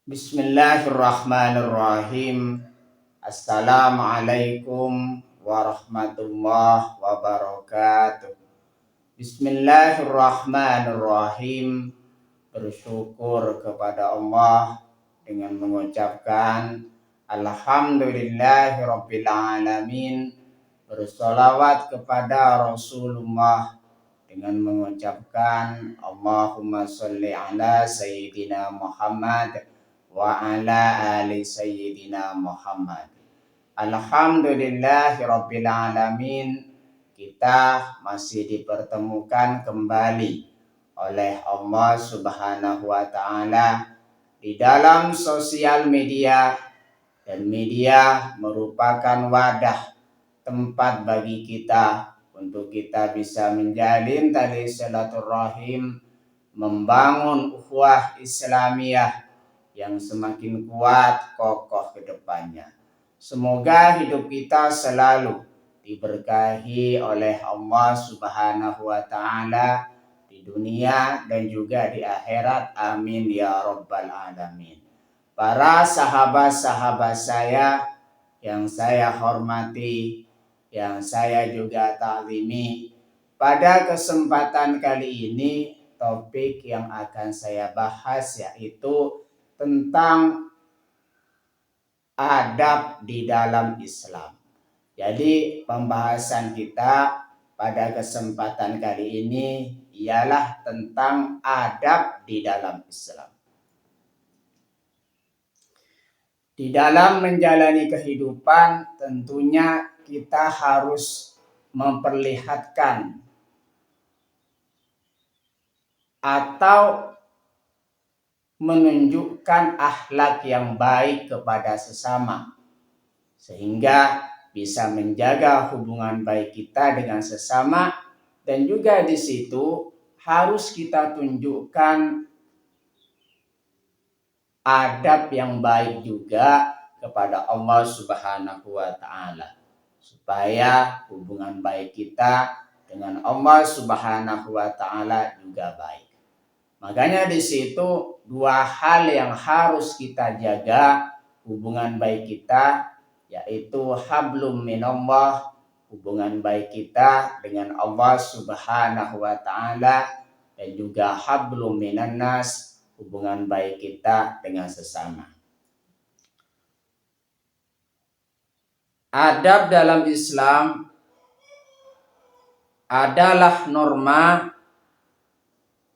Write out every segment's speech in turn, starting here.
Bismillahirrahmanirrahim. Assalamualaikum warahmatullahi wabarakatuh. Bismillahirrahmanirrahim. Bersyukur kepada Allah dengan mengucapkan Alhamdulillahirabbil alamin. Bersolawat kepada Rasulullah dengan mengucapkan Allahumma sholli ala Sayyidina Muhammad wa ala ali Sayyidina Muhammad. Alhamdulillahirabbil alamin. Kita masih dipertemukan kembali oleh Allah Subhanahu wa taala di dalam sosial media, dan media merupakan wadah tempat bagi kita untuk kita bisa menjalin tali silaturahim, membangun ukhuwah Islamiyah yang semakin kuat kokoh ke depannya. Semoga hidup kita selalu diberkahi oleh Allah Subhanahu wa taala di dunia dan juga di akhirat. Amin ya rabbal alamin. Para sahabat-sahabat saya yang saya hormati, yang saya juga ta'zimi, pada kesempatan kali ini topik yang akan saya bahas yaitu tentang adab di dalam Islam. Jadi pembahasan kita pada kesempatan kali ini ialah tentang adab di dalam Islam. Di dalam menjalani kehidupan tentunya kita harus memperlihatkan atau menunjukkan akhlak yang baik kepada sesama, sehingga bisa menjaga hubungan baik kita dengan sesama, dan juga di situ harus kita tunjukkan adab yang baik juga kepada Allah Subhanahu wa taala, supaya hubungan baik kita dengan Allah Subhanahu wa taala juga baik. Makanya di situ dua hal yang harus kita jaga hubungan baik kita, yaitu hablum minallah, hubungan baik kita dengan Allah Subhanahu wa taala, dan juga hablum minannas, hubungan baik kita dengan sesama. Adab dalam Islam adalah norma,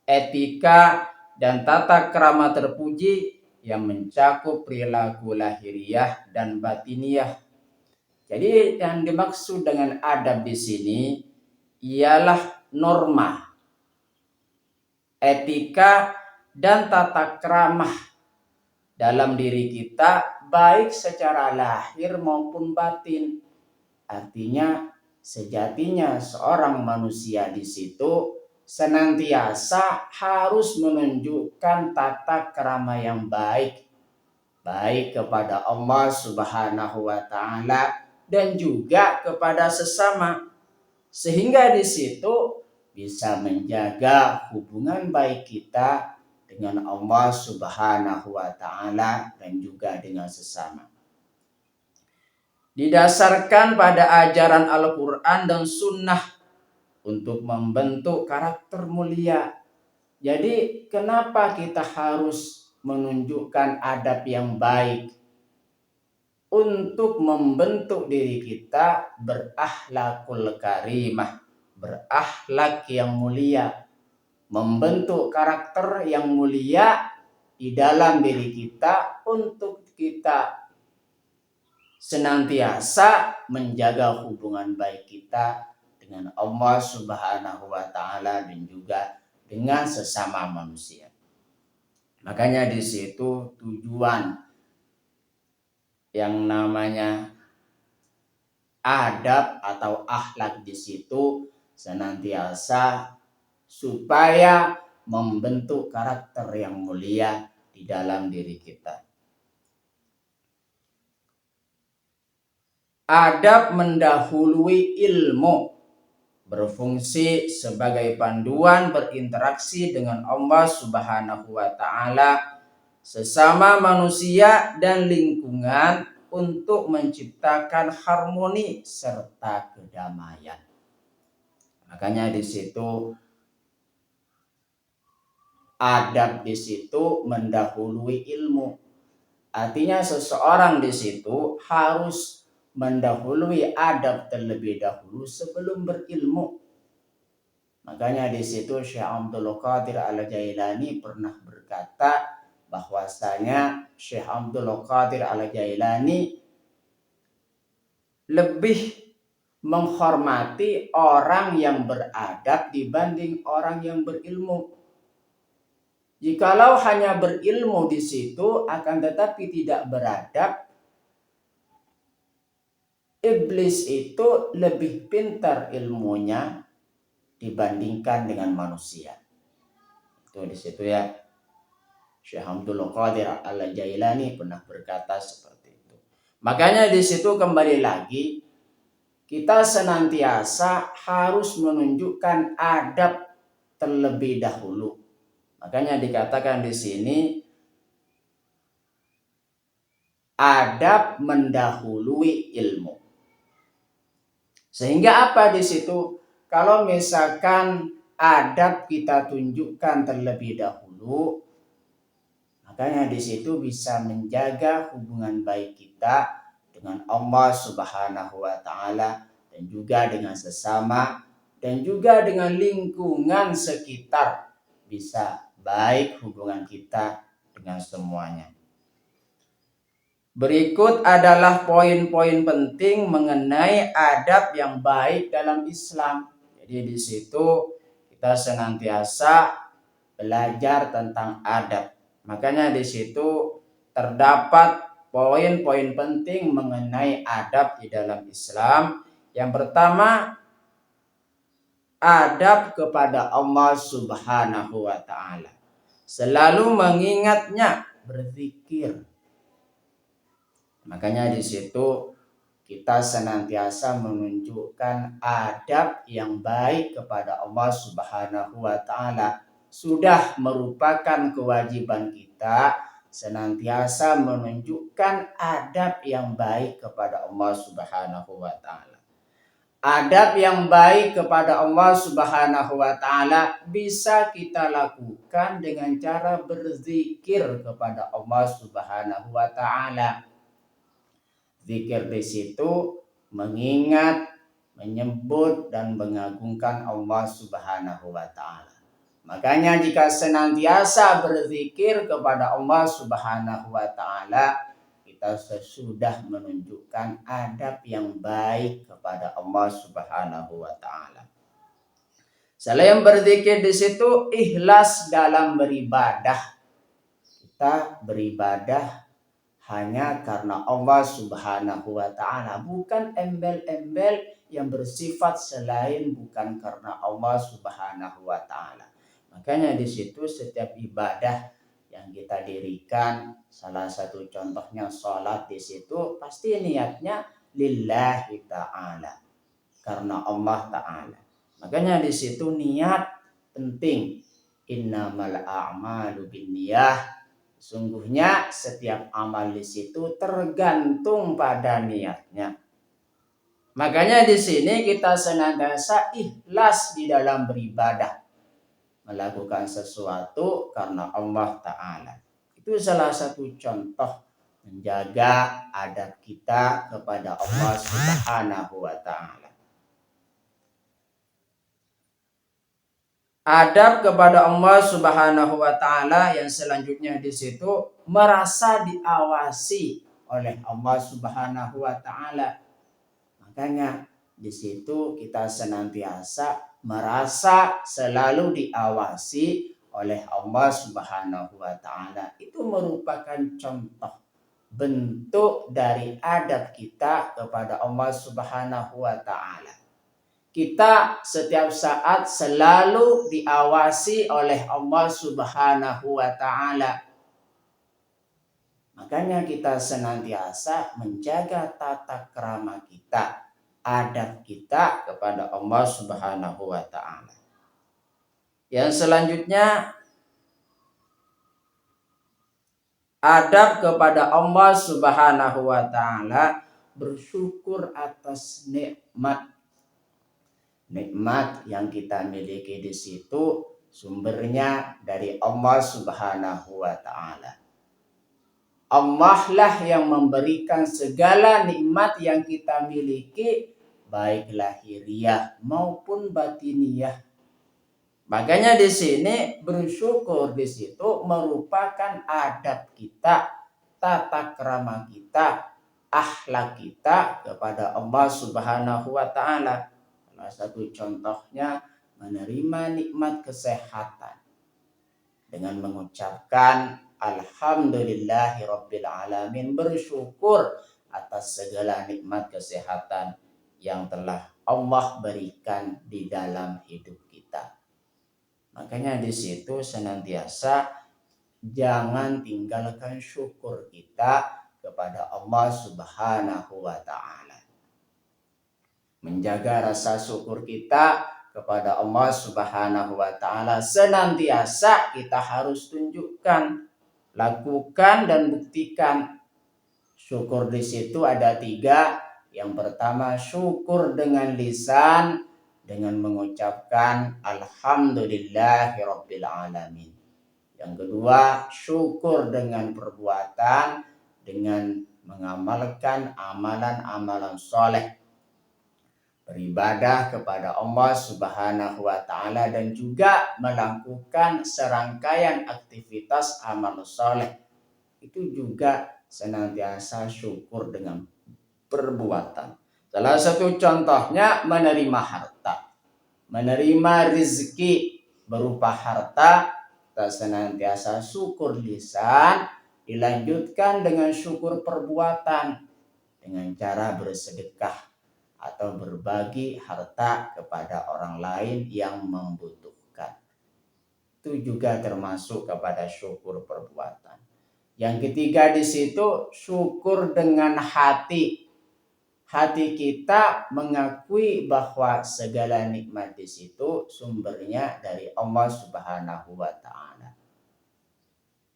etika, dan tata krama terpuji yang mencakup perilaku lahiriah dan batiniah. Jadi yang dimaksud dengan adab di sini ialah norma, etika, dan tata krama dalam diri kita, baik secara lahir maupun batin. Artinya sejatinya seorang manusia di situ senantiasa harus menunjukkan tata krama yang baik kepada Allah Subhanahu wa taala dan juga kepada sesama, sehingga di situ bisa menjaga hubungan baik kita dengan Allah Subhanahu wa taala dan juga dengan sesama. Didasarkan pada ajaran Al-Quran dan Sunnah untuk membentuk karakter mulia. Jadi kenapa kita harus menunjukkan adab yang baik? Untuk membentuk diri kita berakhlakul karimah, berakhlak yang mulia, membentuk karakter yang mulia di dalam diri kita untuk kita senantiasa menjaga hubungan baik kita dengan Allah Subhanahu wa taala dan juga dengan sesama manusia. Makanya di situ tujuan yang namanya adab atau akhlak di situ senantiasa supaya membentuk karakter yang mulia di dalam diri kita. Adab mendahului ilmu, berfungsi sebagai panduan berinteraksi dengan Allah Subhanahu wa taala, sesama manusia dan lingkungan untuk menciptakan harmoni serta kedamaian. Makanya di situ adab di situ mendahului ilmu. Artinya seseorang di situ harus mendahului adab terlebih dahulu sebelum berilmu. Makanya di situ Syekh Abdul Qadir Al-Jailani pernah berkata bahwasanya Syekh Abdul Qadir Al-Jailani lebih menghormati orang yang beradab dibanding orang yang berilmu. Jikalau hanya berilmu di situ akan tetapi tidak beradab, iblis itu lebih pintar ilmunya dibandingkan dengan manusia. Itu di situ ya. Syekh Abdul Qadir Al-Jailani pernah berkata seperti itu. Makanya di situ kembali lagi kita senantiasa harus menunjukkan adab terlebih dahulu. Makanya dikatakan di sini adab mendahului ilmu. Sehingga apa di situ? Kalau misalkan adab kita tunjukkan terlebih dahulu, makanya di situ bisa menjaga hubungan baik kita dengan Allah Subhanahu wa taala dan juga dengan sesama dan juga dengan lingkungan sekitar, bisa baik hubungan kita dengan semuanya. Berikut adalah poin-poin penting mengenai adab yang baik dalam Islam. Jadi di situ kita senantiasa belajar tentang adab. Makanya di situ terdapat poin-poin penting mengenai adab di dalam Islam. Yang pertama, adab kepada Allah Subhanahu wa taala. Selalu mengingatnya, berzikir. Makanya di situ kita senantiasa menunjukkan adab yang baik kepada Allah Subhanahu wa taala. Sudah merupakan kewajiban kita senantiasa menunjukkan adab yang baik kepada Allah Subhanahu wa taala. Adab yang baik kepada Allah Subhanahu wa taala bisa kita lakukan dengan cara berzikir kepada Allah Subhanahu wa taala. Zikir di situ mengingat, menyebut dan mengagungkan Allah Subhanahu wa taala. Makanya jika senantiasa berzikir kepada Allah Subhanahu wa taala, kita sudah menunjukkan adab yang baik kepada Allah Subhanahu wa taala. Selain berzikir di situ ikhlas dalam beribadah. Kita beribadah hanya karena Allah Subhanahu wa taala, bukan embel-embel yang bersifat selain bukan karena Allah Subhanahu wa taala. Makanya di situ setiap ibadah yang kita dirikan, salah satu contohnya sholat, di situ pasti niatnya lillahi ta'ala, karena Allah ta'ala. Makanya di situ niat penting. Innamal a'malu binniyah. Sungguhnya setiap amal di situ tergantung pada niatnya. Makanya di sini kita senantiasa ikhlas di dalam beribadah, melakukan sesuatu karena Allah Ta'ala. Itu salah satu contoh menjaga adab kita kepada Allah Subhanahu wa Ta'ala. Adab kepada Allah Subhanahu wa taala yang selanjutnya di situ merasa diawasi oleh Allah Subhanahu wa taala. Makanya di situ kita senantiasa merasa selalu diawasi oleh Allah Subhanahu wa taala. Itu merupakan contoh bentuk dari adab kita kepada Allah Subhanahu wa taala. Kita setiap saat selalu diawasi oleh Allah Subhanahu wa taala. Makanya kita senantiasa menjaga tata krama kita, adab kita kepada Allah Subhanahu wa taala. Yang selanjutnya Adab kepada Allah Subhanahu wa taala bersyukur atas nikmat yang kita miliki di situ sumbernya dari Allah Subhanahu wa taala. Allah lah yang memberikan segala nikmat yang kita miliki, baik lahiriah maupun batiniah. Makanya di sini bersyukur di situ merupakan adab kita, tata krama kita, akhlak kita kepada Allah Subhanahu wa taala. Salah satu contohnya menerima nikmat kesehatan dengan mengucapkan Alhamdulillahirabbil alamin, bersyukur atas segala nikmat kesehatan yang telah Allah berikan di dalam hidup kita. Makanya di situ senantiasa jangan tinggalkan syukur kita kepada Allah Subhanahu wa taala. Menjaga rasa syukur kita kepada Allah Subhanahu wa taala senantiasa kita harus tunjukkan, lakukan dan buktikan. Syukur di situ ada 3. Yang pertama syukur dengan lisan dengan mengucapkan Alhamdulillahirabbil alamin. Yang kedua syukur dengan perbuatan dengan mengamalkan amalan-amalan soleh, beribadah kepada Allah Subhanahu wa taala dan juga melakukan serangkaian aktivitas amal soleh. Itu juga senantiasa syukur dengan perbuatan. Salah satu contohnya menerima harta, menerima rezeki berupa harta, kita senantiasa syukur lisan, dilanjutkan dengan syukur perbuatan dengan cara bersedekah atau berbagi harta kepada orang lain yang membutuhkan. Itu juga termasuk kepada syukur perbuatan. Yang ketiga di situ syukur dengan hati. Hati kita mengakui bahwa segala nikmat di situ sumbernya dari Allah Subhanahu wa taala.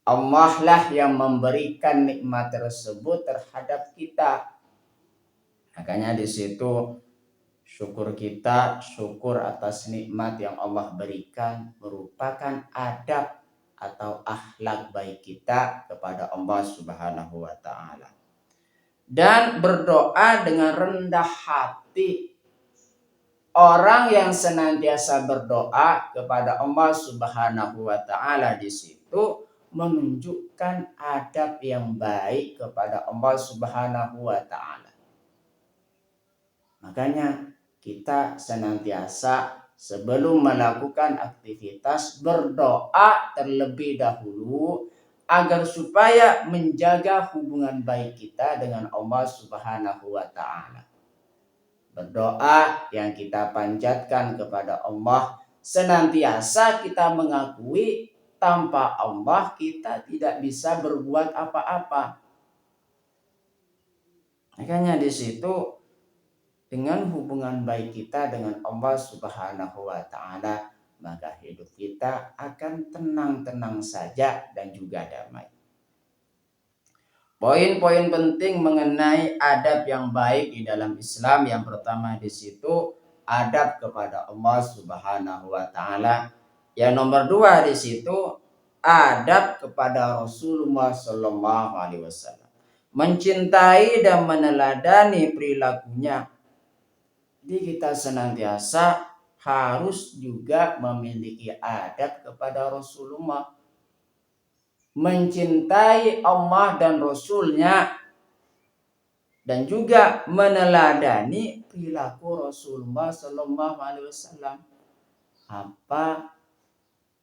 Allah lah yang memberikan nikmat tersebut terhadap kita. Makanya di situ syukur kita, syukur atas nikmat yang Allah berikan merupakan adab atau akhlak baik kita kepada Allah Subhanahu wa taala. Dan berdoa dengan rendah hati. Orang yang senantiasa berdoa kepada Allah Subhanahu wa taala di situ menunjukkan adab yang baik kepada Allah Subhanahu wa taala. Makanya kita senantiasa sebelum melakukan aktivitas berdoa terlebih dahulu agar supaya menjaga hubungan baik kita dengan Allah Subhanahu wa taala. Berdoa yang kita panjatkan kepada Allah senantiasa kita mengakui tanpa Allah kita tidak bisa berbuat apa-apa. Makanya di situ dengan hubungan baik kita dengan Allah Subhanahu wa taala, maka hidup kita akan tenang-tenang saja dan juga damai. Poin-poin penting mengenai adab yang baik di dalam Islam, yang pertama di situ adab kepada Allah Subhanahu wa taala. Yang nomor 2 di situ adab kepada Rasulullah sallallahu alaihi wasallam. Mencintai dan meneladani perilakunya. Jadi kita senantiasa harus juga memiliki adab kepada Rasulullah. Mencintai Allah dan Rasulnya. Dan juga meneladani perilaku Rasulullah Sallallahu Alaihi Wasallam. Apa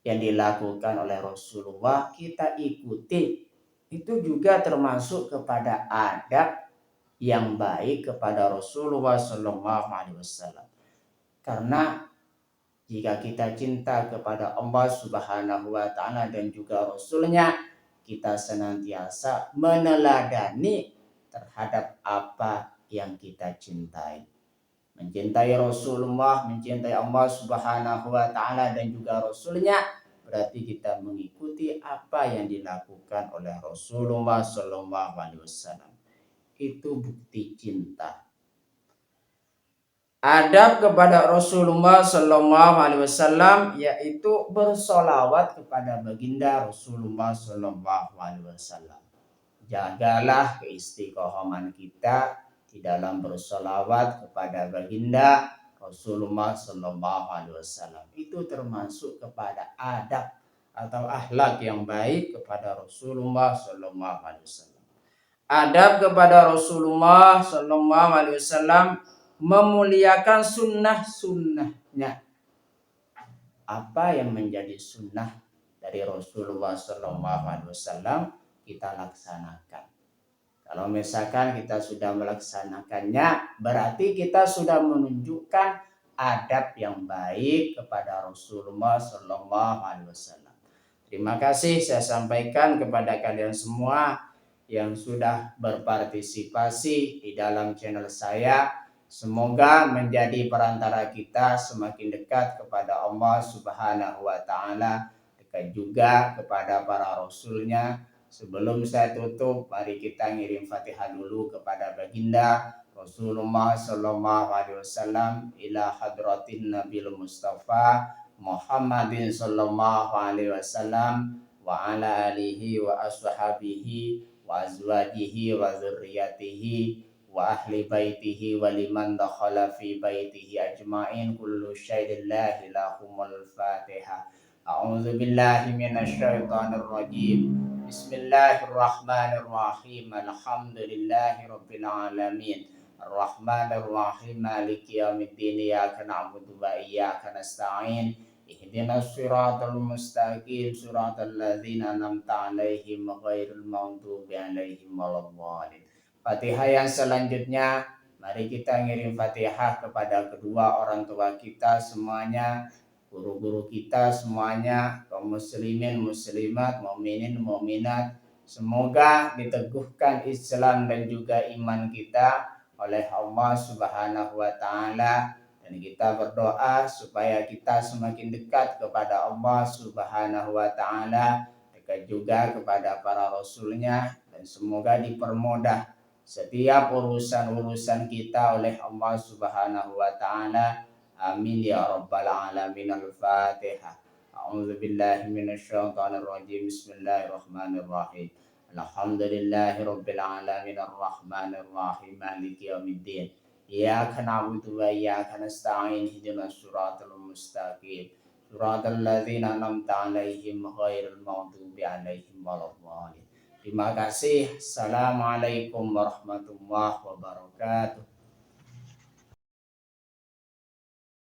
yang dilakukan oleh Rasulullah kita ikuti. Itu juga termasuk kepada adab yang baik kepada Rasulullah Sallallahu Alaihi Wasallam. Karena jika kita cinta kepada Allah Subhanahu wa taala dan juga Rasulnya, kita senantiasa meneladani terhadap apa yang kita cintai. Mencintai Rasulullah, mencintai Allah Subhanahu wa taala dan juga Rasulnya berarti kita mengikuti apa yang dilakukan oleh Rasulullah Shallallahu Alaihi Wasallam. Itu bukti cinta. Adab kepada Rasulullah Shallallahu Alaihi Wasallam yaitu bersolawat kepada baginda Rasulullah Shallallahu Alaihi Wasallam. Jagalah keistiqomahan kita di dalam bersolawat kepada baginda Rasulullah Shallallahu Alaihi Wasallam. Itu termasuk kepada adab atau akhlak yang baik kepada Rasulullah Shallallahu Alaihi Wasallam. Adab kepada Rasulullah Shallallahu Alaihi Wasallam memuliakan sunnah-sunnahnya. Apa yang menjadi sunnah dari Rasulullah Shallallahu Alaihi Wasallam kita laksanakan. Kalau misalkan kita sudah melaksanakannya, berarti kita sudah menunjukkan adab yang baik kepada Rasulullah Shallallahu Alaihi Wasallam. Terima kasih saya sampaikan kepada kalian semua yang sudah berpartisipasi di dalam channel saya. Semoga menjadi perantara kita semakin dekat kepada Allah Subhanahu wa Ta'ala, dekat juga kepada para rasulnya. Sebelum saya tutup, mari kita ngirim Fatihah dulu kepada baginda Rasulullah Sallallahu Alaihi Wasallam ila hadratin Nabil Mustafa Muhammadin Sallallahu Alaihi Wasallam wa ala alihi wa ashabihi wa azwajihi wa zurriyatihi wa ahli baitihi wa liman dakhala fi baitihi ajma'in kullu syai'in la ilahumul Fatihah. A'udzu billahi minasyaitonir rajim. Bismillahirrahmanirrahim. Alhamdulillahirabbil alamin. Arrahmanirrahim. Maliki yaumiddin. Iyyaka na'budu wa iyyaka nasta'in. Ihdinas siratal mustaqim. Siratal ladzina an'amta 'alaihim ghairil maghdubi 'alaihim waladdallin. Fatihah yang selanjutnya, mari kita ngirim Fatihah kepada kedua orang tua kita semuanya, guru-guru kita semuanya, kaum muslimin, muslimat, mukminin, mukminat. Semoga diteguhkan Islam dan juga iman kita oleh Allah Subhanahu wa Ta'ala, dan kita berdoa supaya kita semakin dekat kepada Allah Subhanahu wa Ta'ala, dekat juga kepada para rasulnya, dan semoga dipermudah setiap urusan-urusan kita oleh Allah Subhanahu wa Ta'ala. Amin ya rabbal alamin. Al-Fatihah. A'udzu billahi minasyaitonir rajim. Bismillahirrahmanirrahim. Alhamdulillahirabbil alamin arrahmanir rahim maliki yaumiddin. Iyyaka na'budu wa iyyaka nasta'in. Ihdinas siratal mustaqim. Siratal ladzina an'amta 'alaihim ghairil maghdubi 'alaihim waladdallin. Terima kasih. Assalamualaikum warahmatullahi wabarakatuh.